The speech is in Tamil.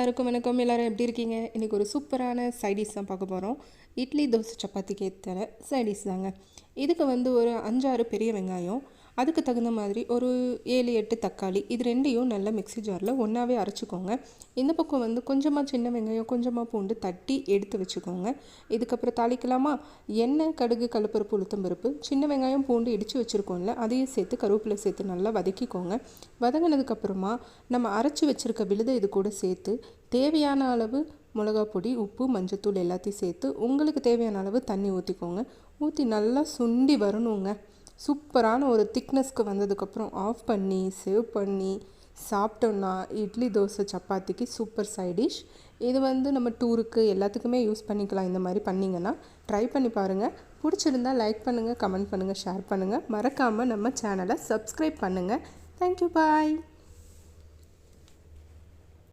எல்லாருக்கும் வணக்கம். எல்லாரும் எப்படி இருக்கீங்க? இன்றைக்கி ஒரு சூப்பரான சைடிஷ் தான் பார்க்க போகிறோம். இட்லி, தோசை, சப்பாத்திக்கு ஏற்ற சைடிஷ் தாங்க. இதுக்கு ஒரு 5-6 பெரிய வெங்காயம், அதுக்கு தகுந்த மாதிரி ஒரு 7-8 தக்காளி, இது ரெண்டையும் நல்லா மிக்ஸி ஜாரில் ஒன்றாவே அரைச்சிக்கோங்க. இந்த பக்கம் கொஞ்சமாக சின்ன வெங்காயம், கொஞ்சமாக பூண்டு தட்டி எடுத்து வச்சுக்கோங்க. இதுக்கப்புறம் தாளிக்கலாமா? எண்ணெய், கடுகு, கடலைப்பருப்பு, உளுத்தம்பருப்பு, சின்ன வெங்காயம், பூண்டு இடித்து வச்சுருக்கோம்ல, அதையும் சேர்த்து கருவேப்பிலை சேர்த்து நல்லா வதக்கிக்கோங்க. வதங்கினதுக்கப்புறமா நம்ம அரைச்சி வச்சுருக்க விழுதை இது கூட சேர்த்து தேவையான அளவு மிளகா பொடி, உப்பு, மஞ்சத்தூள் எல்லாத்தையும் சேர்த்து உங்களுக்கு தேவையான அளவு தண்ணி ஊற்றிக்கோங்க. ஊற்றி நல்லா சுண்டி வரணுங்க. சூப்பரான ஒரு திக்னஸ்க்கு வந்ததுக்கப்புறம் ஆஃப் பண்ணி சேவ் பண்ணி சாப்பிட்டோன்னா இட்லி, தோசை, சப்பாத்திக்கு சூப்பர் சைடிஷ். இது நம்ம டூருக்கு எல்லாத்துக்குமே யூஸ் பண்ணிக்கலாம். இந்த மாதிரி பண்ணிங்கன்னா ட்ரை பண்ணி பாருங்கள். பிடிச்சிருந்தா லைக் பண்ணுங்கள், கமெண்ட் பண்ணுங்கள், ஷேர் பண்ணுங்கள். மறக்காமல் நம்ம சேனலை சப்ஸ்கிரைப் பண்ணுங்கள். தேங்க்யூ, பாய்.